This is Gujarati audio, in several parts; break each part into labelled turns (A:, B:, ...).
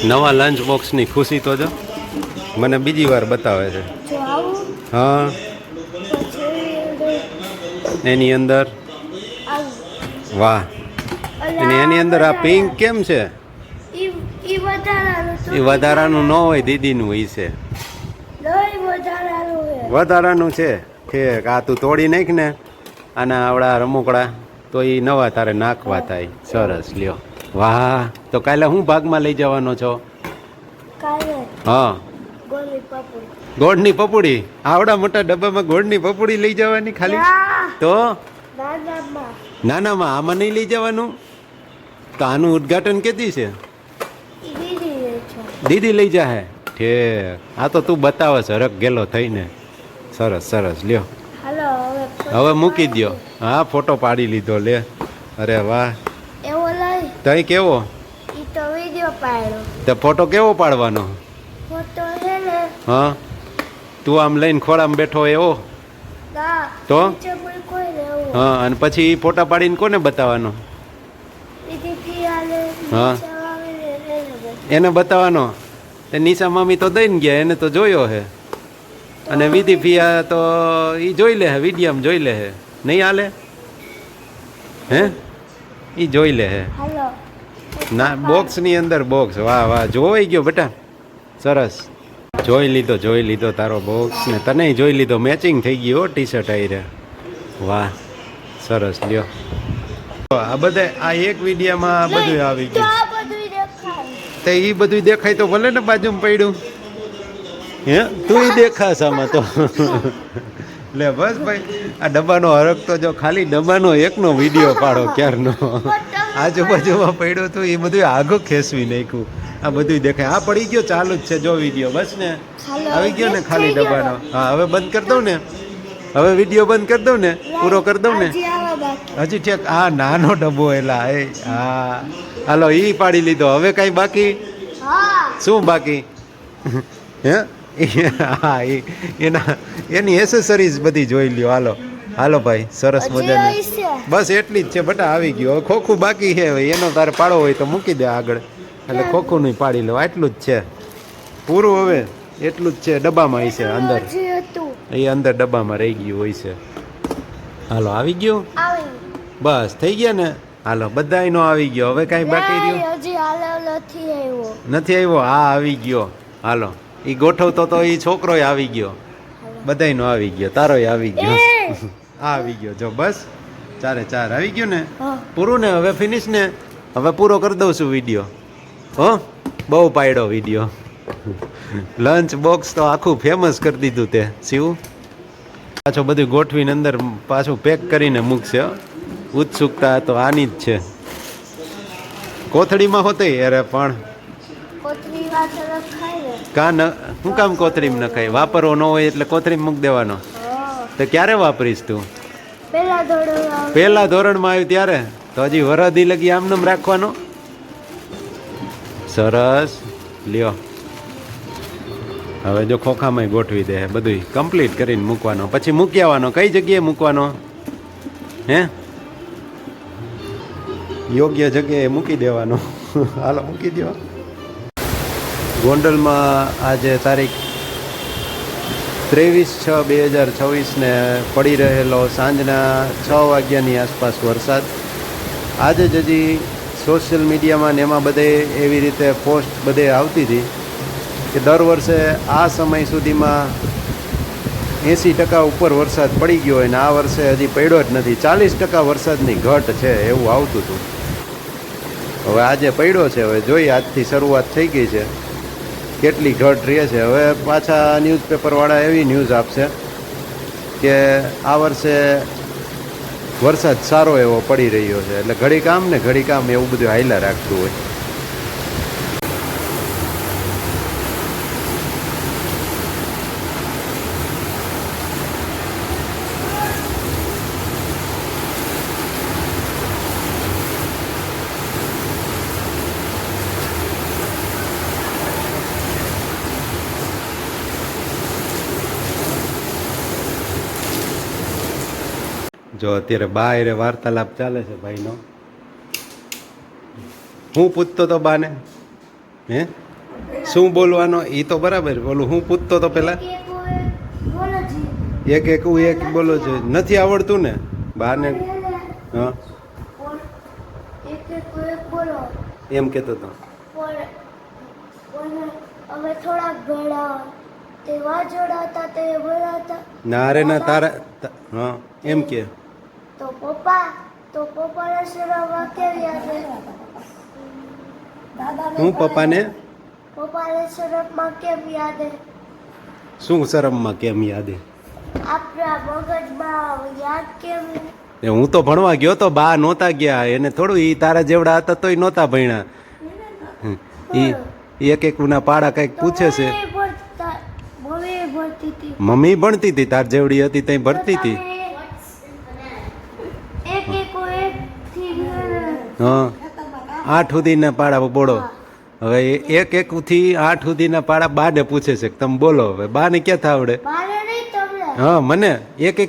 A: નવા લંચ બોક્સની ખુશી તો જો મને બીજી વાર બતાવે છે. હા, એની અંદર વાહ, એની અંદર આ પિંક કેમ છે? એ વધારાનું ન હોય, દીદીનું હોય છે. વધારાનું છે. ઠીક, આ તું તોડી નાખ ને આના આવડા રમકડા તો એ નવા તારે નાખવા થાય. સરસ, લ્યો. વાહ, તો કાલે હું ભાગમાં લઈ જવાનો છો? હા, ગોળની પપુડી. આવડા મોટા ડબ્બામાં ગોળની પપુડી લઈ જવાની ખાલી? તો નાનામાં આમાં નહીં લઈ જવાનું? તો આનું ઉદ્ઘાટન કેદી છે? દીદી લઈ જાહે. ઠીક, આ તો તું બતાવે છે હરખ ગેલો થઈને. સરસ સરસ, લ્યો. હવે મૂકી દો. હા, ફોટો પાડી લીધો. લે, અરે વાહ. તઈ કેવો? તો ફોટો કેવો પાડવાનો? હા, તું આમ લઈને ખોળામાં બેઠો એવો? તો હા, અને પછી ફોટા પાડીને કોને બતાવવાનો? હા, એને બતાવવાનો. તે નિશા મામી તો દઈને ગયા, એને તો જોયો હે. અને વિધિ પિયા તો એ જોઈ લે હે, વિડીયામાં જોઈ લે હે. નહીં હાલે? હે, એ જોઈ લે હે. ના, બોક્સની અંદર બોક્સ. વાહ વાહ, જોઈ ગયો બેટા. સરસ, જોઈ લીધો તારો બોક્સ ને તને જોઈ લીધો. મેચિંગ થઈ ગયું હો ટી શર્ટ આવી રે. વાહ, સરસ, લ્યો. આ બધે આ એક વિડીયામાં બધું આવી ગયું. તે એ બધું દેખાય તો ભલે ને બાજુમાં પડ્યું. હે, તું દેખાશ આમાં તો. લે બસ ભાઈ, આ ડબ્બાનો હરખ તો જો ખાલી ડબ્બાનો એકનો વિડીયો પાડો ક્યારનો. આજુબાજુમાં પડ્યું હતું એ બધું આગળ ખેંચવી નાખ્યું. આ બધું દેખાય. આ પડી ગયો, ચાલુ જ છે જો વિડીયો. બસ ને, આવી ગયો ને ખાલી ડબ્બાનો. હા, હવે બંધ કરી દઉં ને? હવે વિડીયો બંધ કરી દઉં ને? પૂરો કરી દઉં ને? હજી ઠેક. આ નાનો ડબ્બો એલા. હા, હાલો, ઈ પાડી લીધો. હવે કઈ બાકી? શું બાકી? હે, હા, એની એસેસરીઝ બધી જોઈ લ્યો. હાલો હાલો ભાઈ, સરસ મજાની. બસ એટલી જ છે બટા, આવી ગયો. હવે ખોખું બાકી છે. એનો તારે પાડો હોય તો મૂકી દે આગળ, એટલે ખોખું નહીં પાડી લો. આટલું જ છે પૂરું. હવે એટલું જ છે. ડબ્બામાં છે અંદર, એ અંદર ડબ્બામાં રહી ગયું હોય છે. હાલો, આવી ગયું? બસ થઈ ગયા ને? હાલો, બધાયનો આવી ગયો. હવે કાંઈ બાકી રહ્યું નથી? આવ્યો? હા, આવી ગયો. હાલો, એ ગોઠવતો તો એ છોકરોય આવી ગયો. બધાયનો આવી ગયો. તારોય આવી ગયો. આવી ગયો જો. બસ ચારે ચાર આવી ગયું ને? પૂરું ને? હવે ફિનિશ ને? હવે પૂરો કરી દઉં છું વિડીયો. હો, બહુ પાડ્યો વિડીયો. લંચ બોક્સ તો આખું ફેમસ કરી દીધું તે શિવ. પાછું બધું ગોઠવીને અંદર પાછું પેક કરીને મૂકશે. ઉત્સુકતા તો આની જ છે. કોથળીમાં હોતે અરે પણ કા ન, શું કામ કોથળીમાં નખાય? વાપરવો ન હોય એટલે કોથળીમાં મૂકી દેવાનો. તો ક્યારે વાપરીશ તું? પહેલા ધોરણમાં આવ્યું ત્યારે. તો હજી વરદી લગી આમનામ રાખવાનો. સરસ, લ્યો. હવે જો ખોખામાં ગોઠવી દે. બધું કમ્પ્લીટ કરીને મૂકવાનો. પછી મૂકી આવવાનો. કઈ જગ્યાએ મૂકવાનો? હે, યોગ્ય જગ્યાએ મૂકી દેવાનો. હાલો, મૂકી દો. ગોંડલમાં આજે તારીખ 23/6/2026 પડી રહેલો સાંજના 6 વાગ્યાની આસપાસ વરસાદ. આજે જ હજી સોશિયલ મીડિયામાં ને એમાં બધે એવી રીતે પોસ્ટ બધે આવતી હતી કે દર વર્ષે આ સમય સુધીમાં 80% ઉપર વરસાદ પડી ગયો હોય ને આ વર્ષે હજી પડ્યો જ નથી. 40% વરસાદની ઘટ છે એવું આવતું હતું. હવે આજે પડ્યો છે. હવે જોઈએ, આજથી શરૂઆત થઈ ગઈ છે. કેટલી ઘટ રહે છે. હવે પાછા ન્યૂઝપેપરવાળા એવી ન્યૂઝ આપશે કે આ વર્ષે વરસાદ સારો એવો પડી રહ્યો છે. એટલે ઘડીક આમ ને ઘડીક આમ એવું બધું હાઈલા રાખતું હોય. જો અત્યારે બહાર વાર્તાલાપ ચાલે છે ભાઈનો. હું પૂછતો તો બાને, હે શું બોલવાનો એ તો બરાબર બોલું. હું પૂછતો તો પેલા એક એક બોલો છે. નથી આવડતું ને બહારને? હા એમ કહેતો હતો.
B: હવે થોડાક ભેળા તે વાજોડા હતા તે બોલાતા
A: ના રે ના તારા હા એમ કે
B: તો પપ્પાને શરમ કેવી આવે?
A: હું પપ્પાને
B: શરમમાં કેમ યાદ?
A: શું શરમમાં કેમ યાદ?
B: આપણા મગજમાં યાદ કેમ?
A: હું તો ભણવા ગયો તો, બા નહોતા ગયા. એને થોડું ઈ તારા જેવડા હતા તોય નહોતા ભણ્યા. ઈ એક એક ના પાડા કઈક પૂછે છે. મમ્મી ભણતી હતી, તાર જેવડી હતી તઈ ભણતી હતી. હા 8 સુધીના પાડા બોલો. હવે 1 થી 8 સુધીના પાડા બાને પૂછે છે તમે બોલો. હવે બાને ક્યાંથી આવડે? હા મને 1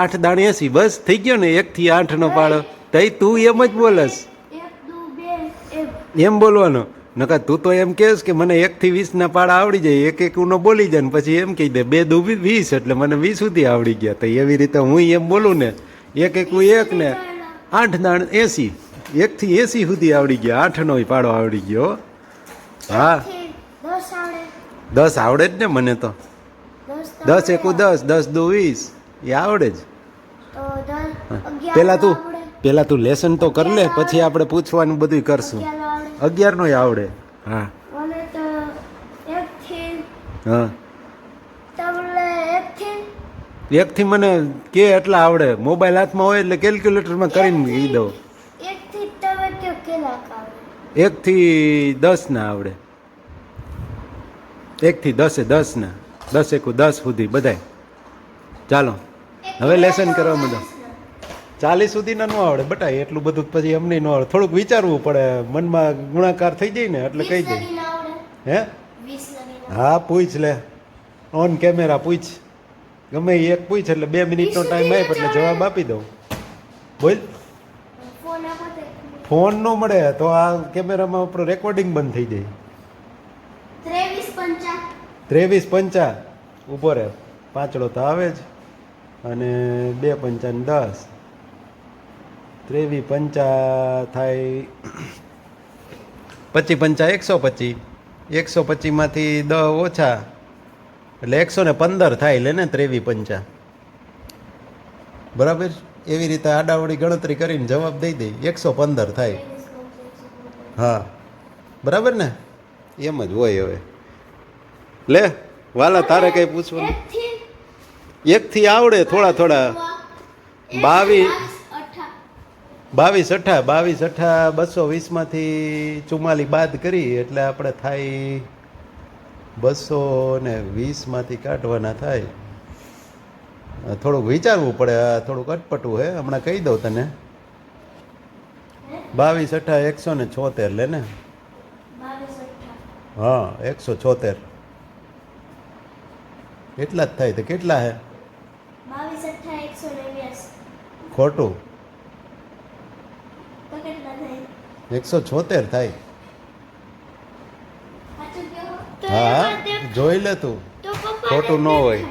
A: 8 દાણ 80 બસ થઈ ગયો ને. 1 થી 8 નો પાડો તઈ તું એમ જ બોલસ. એમ બોલવાનો નકા તું તો એમ કહેશ કે મને 1 થી 20 ના પાડા આવડી જાય. 1 નો બોલી જાય ને પછી એમ કહી દે 2 દુ 20 એટલે મને 20 સુધી આવડી ગયા. તો એવી રીતે હું એમ બોલું ને 1 ને 8 દાણ 80 1 થી 80 સુધી આવડી ગયા. 8 નો પાડો આવડી ગયો. હા 10 આવડે જ ને મને તો. 10 1 10 10 દુ 20 એ આવડે જ. પેલા તું લેસન તો કર લે પછી આપણે પૂછવાનું બધું કરશું. 11 નો આવડે. હા હા 1 થી મને કે એટલા આવડે. મોબાઈલ હાથમાં હોય એટલે કેલ્ક્યુલેટરમાં કરીને કહી દઉં. 1 થી 10 ના આવડે. 1 થી 10 ના 10 1 10 સુધી બધાય. ચાલો હવે લેસન કરવા માંડો. 40 સુધીના ન આવડે બટા. એટલું બધું પછી અમને ન આવડે. થોડુંક વિચારવું પડે. મનમાં ગુણાકાર થઈ જાય ને એટલે કહી દે. હે હા પૂછ લે. ઓન કેમેરા પૂછ. ગમે એક પૂછ એટલે 2 મિનિટનો ટાઈમ આવે એટલે જવાબ આપી દઉં. બોલ. ફોન ન મળે તો આ કેમેરામાં આપણું રેકોર્ડિંગ બંધ થઈ જાય. 23 5 ઊભો રહે. પાંચડો તો આવે જ. અને 2 5 10 23 5 થાય 25 5 125. 125 માંથી 10 ઓછા એટલે 115 થાય. લે ને 23 5 બરાબર. એવી રીતે આડાવડી ગણતરી કરીને જવાબ દઈ દઈ 115 થાય. હા બરાબર ને. એમ જ હોય. હવે લે વાલા તારે કઈ પૂછવાનું? 1 થી આવડે થોડા થોડા. 22 8 220 માંથી 44 બાદ કરી એટલે આપણે થાય 220 માંથી કાઢવાના થાય. થોડુંક વિચારવું પડે. થોડુંક અટપટું હે. હમણાં કહી દઉં તને. 22 8 176 લે ને. હા 176 એટલા જ થાય. તો કેટલા હે? ખોટું. 176 થાય. હા જોઈ લે તું. ખોટું ન હોય.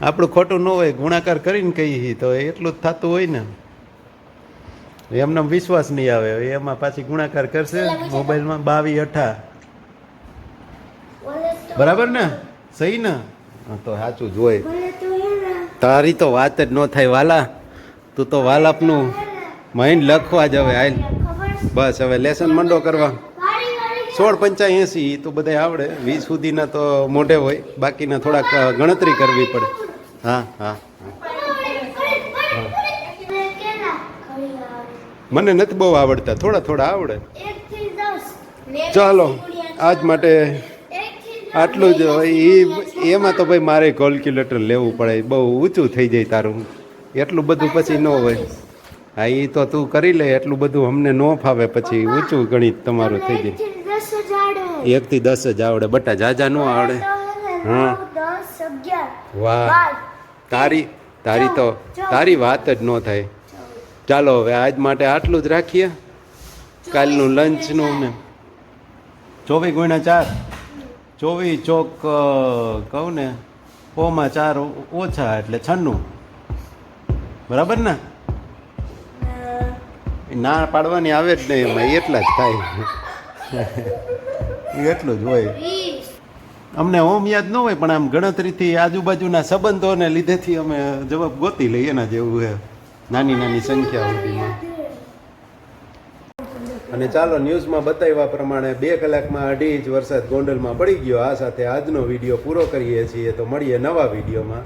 A: આપણું ખોટું ન હોય. ગુણાકાર કરીને કહીએ તો એટલું જ થતું હોય ને. એમને વિશ્વાસ નહીં આવે. એમાં પાછી ગુણાકાર કરશે મોબાઈલમાં. 22 8 બરાબર ને. સહી ને. તો સાચું જ હોય. તારી તો વાત જ ન થાય વાલા. તું તો વાલાપનું માઇન્ડ લખવા જ. હવે હાલ બસ હવે લેસન મંડો કરવા. 16 85 તો બધા આવડે. 20 સુધીના તો મોઢે હોય. બાકીના થોડાક ગણતરી કરવી પડે. હા હા મને નથી બહુ આવડતા. થોડા થોડા આવડે. ચાલો આજ માટે આટલું જ. એમાં તો ભાઈ મારે કેલ્ક્યુલેટર લેવું પડે. બહુ ઊંચું થઈ જાય તારું. એટલું બધું પછી ન હોય. હા એ તો તું કરી લે. એટલું બધું અમને ન ફાવે. પછી ઊંચું ગણિત તમારું થઈ જાય. 1 થી 10 જ આવડે બટા. જાજા ન આવડે. હા વાહ તારી વાત જ ન થાય. ચાલો હવે આજ માટે આટલું જ રાખીએ. કાલનું લંચનું ને 24 × 4 24 ચોક કહું ને ઓમાં 4 ઓછા એટલે 96 બરાબર ને ના પાડવાની આવે જ નહીં એમાં એટલા જ થાય એટલું જ હોય
B: 20
A: અમને ઓમ યાદ ન હોય પણ આમ ગણતરીથી આજુબાજુના સંબંધોને લીધેથી અમે જવાબ ગોતી લઈએ એના જેવું છે નાની નાની સંખ્યા સુધીમાં અને ચાલો ન્યૂઝમાં બતાવ્યા પ્રમાણે 2 કલાકમાં 2.5 ઇંચ વરસાદ ગોંડલમાં પડી ગયો. આ સાથે આજનો વિડીયો પૂરો કરીએ છીએ, તો મળીએ નવા વિડીયોમાં.